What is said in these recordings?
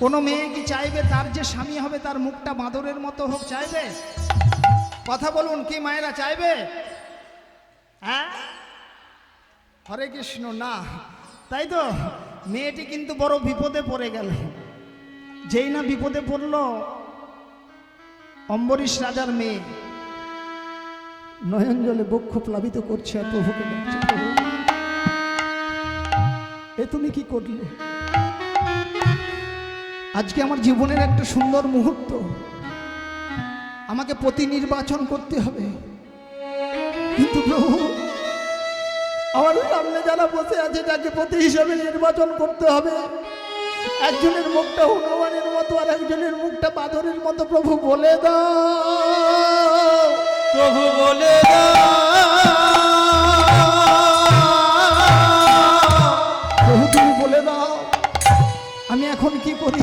কোনো মেয়ে কি চাইবে তার যে স্বামী হবে তার মুখটা বাঁদরের মতো হোক? চাইবে? কথা বলুন, কি মায়েরা চাইবে? হ্যাঁ, হরে কৃষ্ণ। না, তাই তো মেয়েটি কিন্তু বড় বিপদে পড়ে গেল। যেই না বিপদে পড়ল, অম্বরীশ রাজার মেয়ে নয়ন জলে বক্ষ প্লাবিত করছে আর প্রভুকে বলছে, এ তুমি কি করলে? আজকে আমার জীবনের একটা সুন্দর মুহূর্ত, আমাকে পতি নির্বাচন করতে হবে, কিন্তু প্রভু আমার সামনে যারা বসে আছে যাকে পতি হিসাবে নির্বাচন করতে হবে, একজনের মুখটা হনুমানের মতো আর একজনের মুখটা বাঁদরের মতো। প্রভু বলে দাও, প্রভু বলে দাও, প্রভু তুমি বলে দাও, আমি এখন কি করি?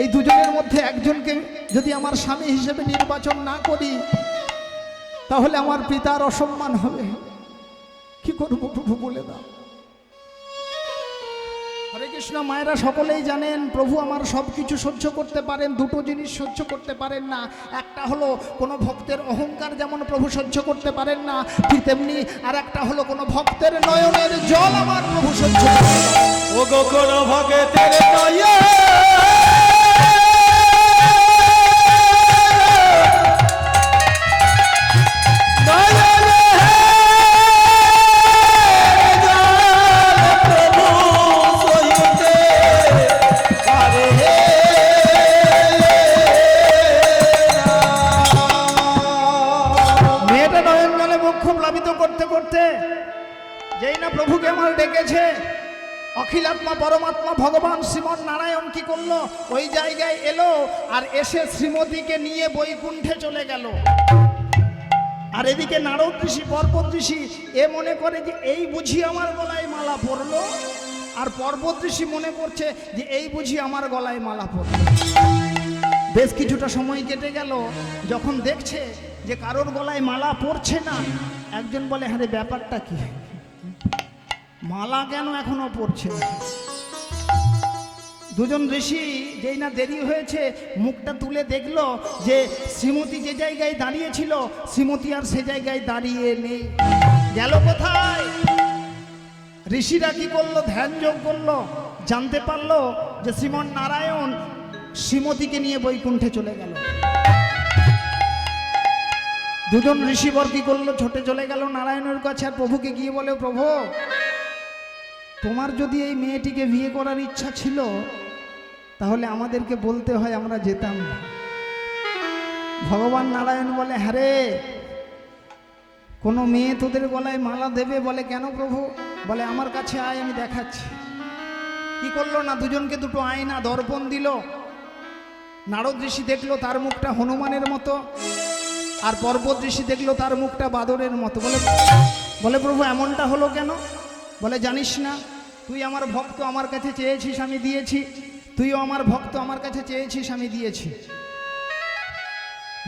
এই দুজনের মধ্যে একজনকে যদি আমার স্বামী হিসেবে নির্বাচন না করি তাহলে আমার পিতার অসম্মান হবে। কি করব প্রভু বলে দাও। হরে কৃষ্ণ। মায়েরা সকলেই জানেন প্রভু আমার সব কিছু সহ্য করতে পারেন, দুটো জিনিস সহ্য করতে পারেন না। একটা হলো কোনো ভক্তের অহংকার, যেমন প্রভু সহ্য করতে পারেন না, ঠিক তেমনি আর একটা হলো কোনো ভক্তের নয়নের জল আমার প্রভু সহ্য করতে পারেন না। ও গো কোন ভক্তের নয়ন যেই না প্রভুকে আমার ডেকেছে, অখিলাত্মা পরমাত্মা ভগবান শ্রীমন নারায়ণ কি করলো? ওই জায়গায় এলো আর এসে শ্রীমতীকে নিয়ে বৈকুণ্ঠে চলে গেল। আর এদিকে নারদ ঋষি, পর্বত ঋষি এ মনে করে যে এই বুঝি আমার গলায় মালা পড়লো, আর পর্বত ঋষি মনে করছে যে এই বুঝি আমার গলায় মালা পড়লো। বেশ কিছুটা সময় কেটে গেল, যখন দেখছে যে কারোর গলায় মালা পড়ছে না, একজন বলে, হ্যাঁ রে ব্যাপারটা কি, মালা কেন এখনো পড়ছে না? দুজন ঋষি যেই না দেরি হয়েছে মুখটা তুলে দেখলো যে শ্রীমতী যে জায়গায় দাঁড়িয়েছিল শ্রীমতী আর সে জায়গায় দাঁড়িয়ে নেই। গেল কোথায়? ঋষিরা কি করলো? ধ্যান যোগ করলো, জানতে পারলো যে শ্রীমন নারায়ণ শ্রীমতীকে নিয়ে বৈকুণ্ঠে চলে গেল। দুজন ঋষিবর কি করলো? ছুটে চলে গেল নারায়ণের কাছে আর প্রভুকে গিয়ে বলে, প্রভু তোমার যদি এই মেয়েটিকে বিয়ে করার ইচ্ছা ছিল তাহলে আমাদেরকে বলতে হয়, আমরা যেতাম না। ভগবান নারায়ণ বলে, হ্যাঁ রে, কোনো মেয়ে তোদের গলায় মালা দেবে? বলে কেন প্রভু? বলে আমার কাছে আয়, আমি দেখাচ্ছি। কি করলো না, দুজনকে দুটো আয়না দর্পণ দিল। নারদ ঋষি দেখলো তার মুখটা হনুমানের মতো, আর পর্বত ঋষি দেখলো তার মুখটা বাঁদরের মতো। বলে প্রভু এমনটা হলো কেন? বলে জানিস না, তুই আমার ভক্ত, আমার কাছে চেয়েছিস আমি দিয়েছি, তুইও আমার ভক্ত, আমার কাছে চেয়েছিস আমি দিয়েছি।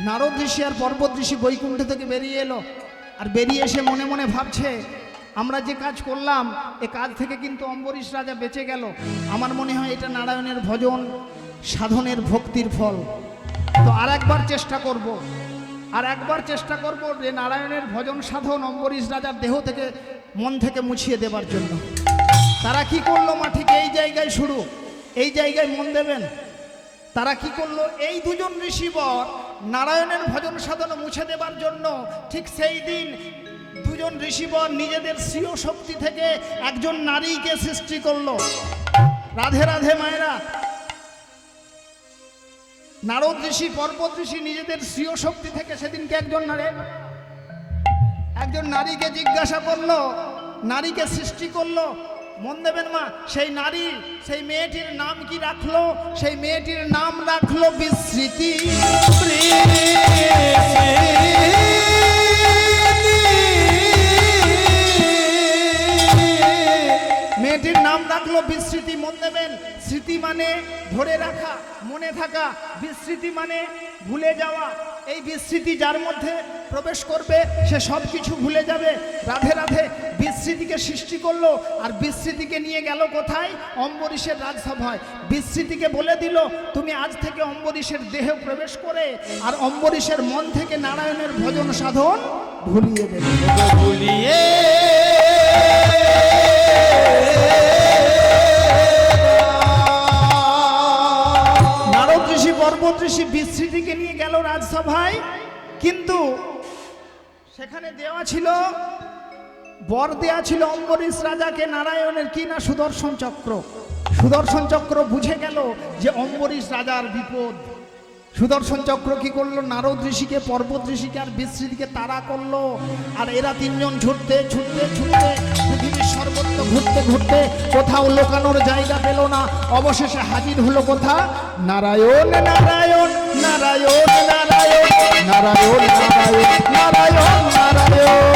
নারদ ঋষি আর পর্বত ঋষি বৈকুণ্ঠ থেকে বেরিয়ে এলো, আর বেরিয়ে এসে মনে মনে ভাবছে, আমরা যে কাজ করলাম এ কাজ থেকে কিন্তু অম্বরীশ রাজা বেঁচে গেল। আমার মনে হয় এটা নারায়ণের ভজন সাধনের ভক্তির ফল। তো আর একবার চেষ্টা করব, আর একবার চেষ্টা করব যে নারায়ণের ভজন সাধন অম্বরীশ রাজার দেহ থেকে, মন থেকে মুছিয়ে দেবার জন্য। তারা কি করলো? মা ঠিক এই জায়গায় শুরু, এই জায়গায় মন দেবেন। তারা কি করলো? এই দুজন ঋষিবর নারায়ণের ভজন সাধন মুছে দেবার জন্য ঠিক সেই দিন দুজন ঋষিবর নিজেদের স্বীয় শক্তি থেকে একজন নারীকে সৃষ্টি করলো। রাধে রাধে মায়েরা। নারদ ঋষি, পর্বত ঋষি নিজেদের স্বীয় শক্তি থেকে সেদিনকে একজন নারীকে জিজ্ঞাসা করলো, নারীকে সৃষ্টি করলো। মন দেবেন মা, সেই নারী, সেই মেয়েটির নাম কি রাখলো? সেই মেয়েটির নাম রাখলো বিস্মৃতি। মেয়েটির নাম রাখলো বিস্মৃতি। মন দেবেন, স্মৃতি মানে ধরে রাখা, মনে থাকা, বিস্মৃতি মানে ভুলে যাওয়া। এই বিস্মৃতি যার মধ্যে প্রবেশ করবে সে সব কিছু ভুলে যাবে। রাধে রাধে বিস্মৃতিকে সৃষ্টি করলো, আর বিস্মৃতিকে নিয়ে গেল কোথায়? অম্বরীশের রাজসভায়। বিস্মৃতিকে বলে দিল তুমি আজ থেকে অম্বরীশের দেহে প্রবেশ করে আর অম্বরীশের মন থেকে নারায়ণের ভজন সাধন ভুলিয়ে দেবে। ভুলিয়ে নারদ ঋষি পর্বত ঋষি বিস্মৃতিকে নিয়ে গেল রাজসভায়, কিন্তু সেখানে দেওয়া ছিল, বর দেয়া ছিল অম্বরীশ রাজাকে নারায়ণের, কি না সুদর্শন চক্র। সুদর্শন চক্র বুঝে গেল যে অম্বরীশ রাজার বিপদ। সুদর্শন চক্র কি করলো? নারদ ঋষিকে, পর্বত ঋষিকে আর বিস্মৃতিকে তাড়া করলো। আর এরা তিনজন ছুটতে ছুটতে ছুটতে পৃথিবীর সর্বত্র ঘুরতে ঘুরতে কোথাও লোকানোর জায়গা পেল না। অবশেষে হাজির হলো কোথা? নারায়ণ নারায়ণ নারায়ণ নারায়ণ নারায়ণ নারায়ণ নারায়ণ নারায়ণ।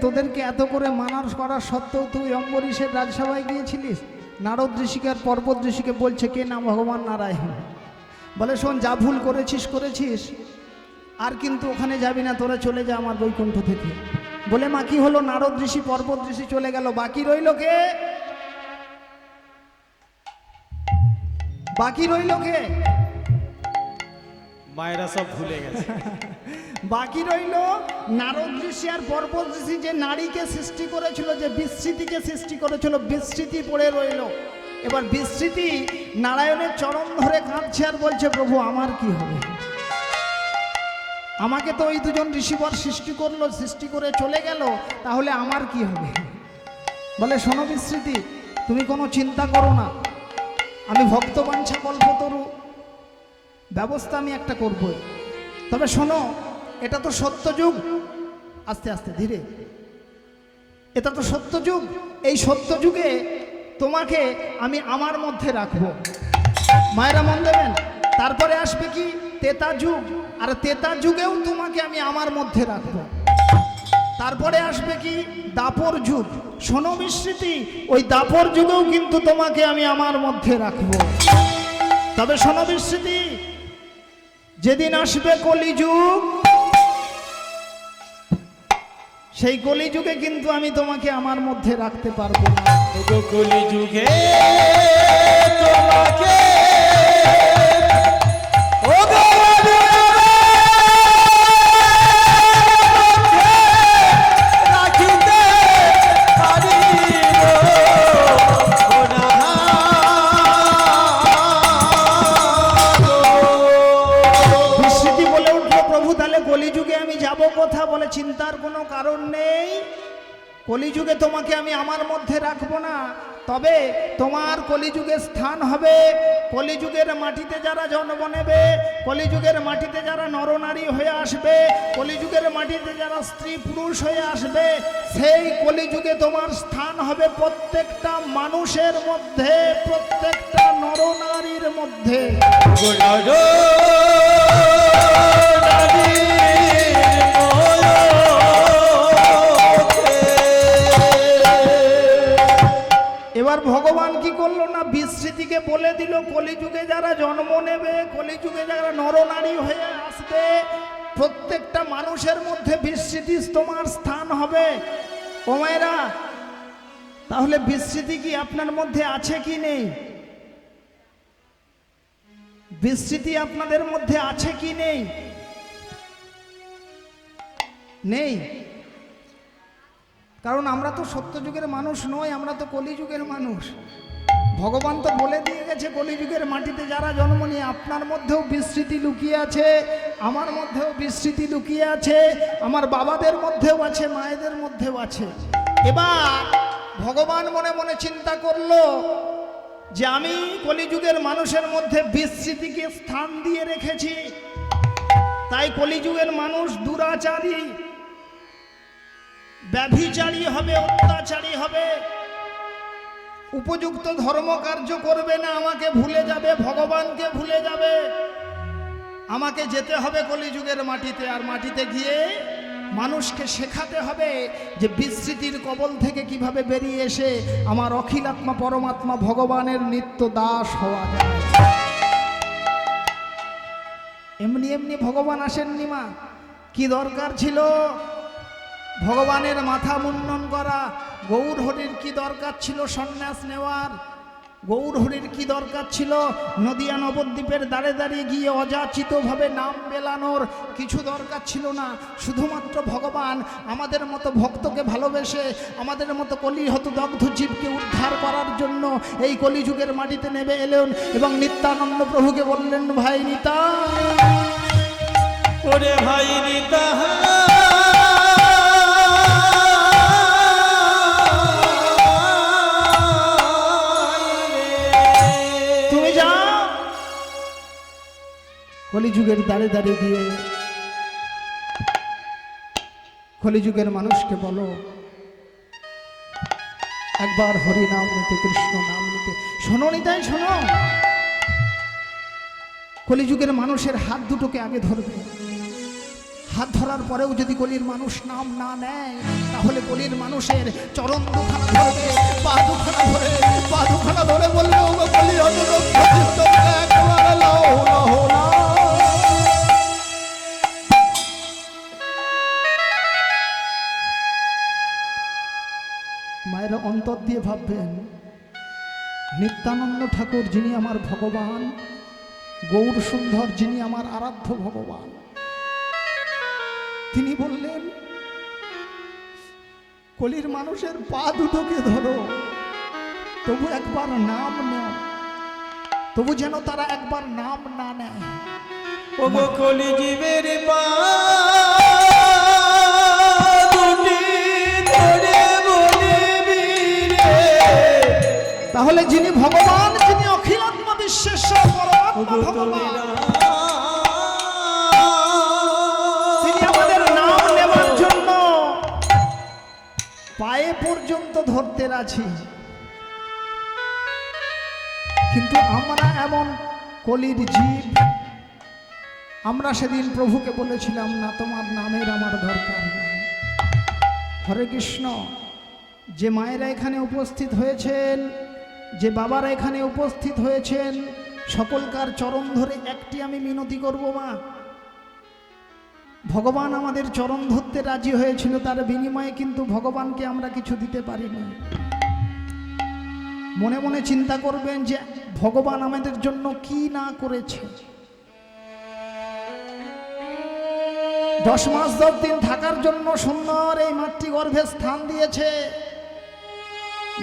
তোদেরকে এত করে মানার করা সত্ত্বেও তুই অম্বরীশের রাজসভায় গিয়েছিলিস? নারদ ঋষিকে আর পর্বত ঋষিকে বলছে কে না ভগবান নারায়ণ। বলে শোন, যা ভুল করেছিস করেছিস, আর কিন্তু ওখানে যাবি না, তোরা চলে যা আমার বৈকুণ্ঠ থেকে। বলে মা কি হলো? নারদ ঋষি পর্বত ঋষি চলে গেল, বাকি রইল কে? বাকি রইল কে? মায়েরা সব ভুলে গেছে। বাকি রইল নারদ ঋষি আর পর্বত ঋষি, যে নারীকে সৃষ্টি করেছিল, যে বিস্মৃতিকে সৃষ্টি করেছিল, বিস্মৃতি পড়ে রইল। এবার বিস্মৃতি নারায়ণের চরণ ধরে কাঁদছে আর বলছে প্রভু আমার কি হবে? আমাকে তো ওই দুজন ঋষিবর সৃষ্টি করলো, সৃষ্টি করে চলে গেল, তাহলে আমার কি হবে? বলে শোনো বিস্মৃতি, তুমি কোনো চিন্তা করো না, আমি ভক্তবাঞ্ছা কল্পতরু ব্যবস্থা আমি একটা করবই। তবে শোনো, এটা তো সত্যযুগ, আস্তে আস্তে ধীরে, এটা তো সত্যযুগ, এই সত্যযুগে তোমাকে আমি আমার মধ্যে রাখবো। মায়েরা মন দেবেন। তারপরে আসবে কি? তেতা যুগ, আর তেতা যুগেও তোমাকে আমি আমার মধ্যে রাখবো। তারপরে আসবে কি? দাপর যুগ। শোনো বিস্মৃতি, ওই দাপর যুগেও কিন্তু তোমাকে আমি আমার মধ্যে রাখবো। তবে শোনো বিস্মৃতি, যেদিন আসবে কলিযুগ, সেই কলিযুগে কিন্তু আমি তোমাকে আমার মধ্যে রাখতে পারবো না। কলিযুগে তোমাকে কলিযুগে আমি যাব কোথা? বলে চিন্তার কোনো কারণ নেই, কলিযুগে তোমাকে আমি আমার মধ্যে রাখবো না। তবে তোমার কলিযুগে স্থান হবে, কলিযুগের মাটিতে যারা জন্ম নেবে, কলিযুগের মাটিতে যারা নরনারী হয়ে আসবে, কলিযুগের মাটিতে যারা স্ত্রী পুরুষ হয়ে আসবে, সেই কলিযুগে তোমার স্থান হবে প্রত্যেকটা মানুষের মধ্যে, প্রত্যেকটা নরনারীর মধ্যে। বিস্মৃতিকে বলে দিল কলিযুগে যারা জন্ম নেবে, কলিযুগে যারা নরনারী হয়ে আসবে, প্রত্যেকটা মানুষের মধ্যে বিস্মৃতি তোমার স্থান হবে। ও মায়েরা, তাহলে বিস্মৃতি কি আপনার মধ্যে আছে কি নেই? বিস্মৃতি আপনাদের মধ্যে আছে কি নেই? নেই। কারণ আমরা তো সত্যযুগের মানুষ নই, আমরা তো কলিযুগের মানুষ। ভগবান তো বলে দিয়ে গেছে কলিযুগের মাটিতে যারা জন্ম নিয়ে, আপনার মধ্যেও বিস্মৃতি লুকিয়ে আছে, আমার মধ্যেও বিস্মৃতি লুকিয়ে আছে, আমার বাবাদের মধ্যেও আছে, মায়েদের মধ্যেও আছে। এবার ভগবান মনে মনে চিন্তা করলো যে আমি কলিযুগের মানুষের মধ্যে বিস্মৃতিকে স্থান দিয়ে রেখেছি, তাই কলিযুগের মানুষ দুরাচারী, ব্যভিচারী হবে, অত্যাচারী হবে, উপযুক্ত ধর্মকার্য করবে না, আমাকে ভুলে যাবে, ভগবানকে ভুলে যাবে। আমাকে যেতে হবে কলিযুগের মাটিতে, আর মাটিতে গিয়ে মানুষকে শেখাতে হবে যে বিস্মৃতির কবল থেকে কিভাবে বেরিয়ে এসে আমার অখিলাত্মা পরমাত্মা ভগবানের নিত্য দাস হওয়া যায়। এমনি এমনি ভগবান আসেননি মা, কি দরকার ছিল ভগবানের মাথা মুন্ডন করা? গৌর হরির কি দরকার ছিল সন্ন্যাস নেওয়ার? গৌর হরির কি দরকার ছিল নদিয়া নবদ্বীপের দাঁড়ে দাঁড়িয়ে গিয়ে অযাচিতভাবে নাম বেলানোর? কিছু দরকার ছিল না। শুধুমাত্র ভগবান আমাদের মতো ভক্তকে ভালোবেসে, আমাদের মতো কলিহত দগ্ধ জীবকে উদ্ধার করার জন্য এই কলিযুগের মাটিতে নেমে এলেন এবং নিত্যানন্দ প্রভুকে বললেন, ভাই নিতা, ওরে ভাই নিতা, কলিযুগের দাঁড়ে দাঁড়িয়ে গিয়ে কলিযুগের মানুষকে বলো একবার হরি নাম নিতে, কৃষ্ণ নাম নিতে। শোনো নিতাই, শোনো, কলিযুগের মানুষের হাত দুটোকে আগে ধরবে। হাত ধরার পরেও যদি কলির মানুষ নাম না নেয়, তাহলে কলির মানুষের চরণ দুখানা ধরবে, পা দুখানা ধরে, পা দুখানা ধরে বললে, ও কলি একবার লাও লাও লাও। মায়ের অন্তর দিয়ে ভাববেন, নিত্যানন্দ ঠাকুর যিনি আমার ভগবান, গৌর সুন্দর যিনি আমার আরাধ্য ভগবান, তিনি বললেন কলির মানুষের পা দুটোকে ধরো, তবু একবার নাম নেও, তবু যেন তারা একবার নাম না নেয়। ও কলি জীবের পা তাহলে যিনি ভগবান, যিনি অখিলাত্মা বিশ্বেশ্বর পরমাত্মা ভগবান, তিনি আমাদের নাম নেওয়ার জন্য পায়ে পর্যন্ত ধরতে রাজি। কিন্তু আমরা এমন কলির জীব, আমরা সেদিন প্রভুকে বলেছিলাম, না তোমার নামের আমার দরকার নেই। হরে কৃষ্ণ। যে মায়েরা এখানে উপস্থিত হয়েছেন, যে বাবারা এখানে উপস্থিত হয়েছেন, সকলকার চরণ ধরে একটি আমি মিনতি করব, মা, ভগবান আমাদের চরণ ধরতে রাজি হয়েছিল, তার বিনিময়ে কিন্তু ভগবানকে আমরা কিছু দিতে পারিনি। মনে মনে চিন্তা করবেন যে ভগবান আমাদের জন্য কি না করেছে। 10 মাস 10 দিন থাকার জন্য সুন্দর এই মাতৃগর্ভে স্থান দিয়েছে।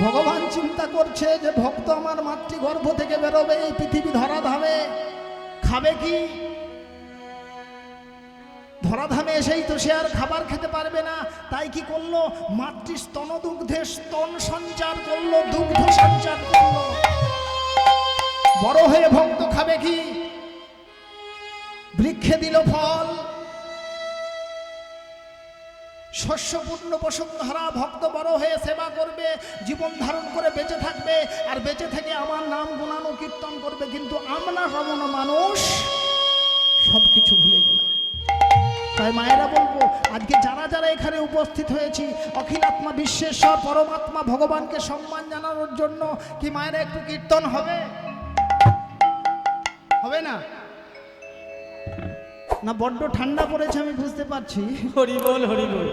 ভগবান চিন্তা করছে যে ভক্ত আমার মাতৃগর্ভ থেকে বেরোবে, এই পৃথিবী ধরাধামে খাবে কি? ধরাধামে এসেই তো সে আর খাবার খেতে পারবে না, তাই কি করলো? মাতৃস্তন দুগ্ধে স্তন সঞ্চার করলো, দুগ্ধ সঞ্চার করলো। বড় হয়ে ভক্ত খাবে কি? বৃক্ষে দিল ফল, শস্যপূর্ণ বসুন্ধরা, ভক্ত বড় হয়ে সেবা করবে, জীবন ধারণ করে বেঁচে থাকবে, আর বেঁচে থেকে আমার নাম গুণানো কীর্তন করবে। কিন্তু আমরা রমণ মানুষ সবকিছু ভুলে গেলাম। তাই তাই মায়েরা বলবো আজকে যারা যারা এখানে উপস্থিত হয়েছি অখিলাত্মা বিশ্বেশ্বর পরমাত্মা ভগবানকে সম্মান জানানোর জন্য কি মায়েরা একটু কীর্তন হবে? হবে না? না বড্ড ঠান্ডা পড়েছে আমি বুঝতে পারছি। হরি বল হরি বল।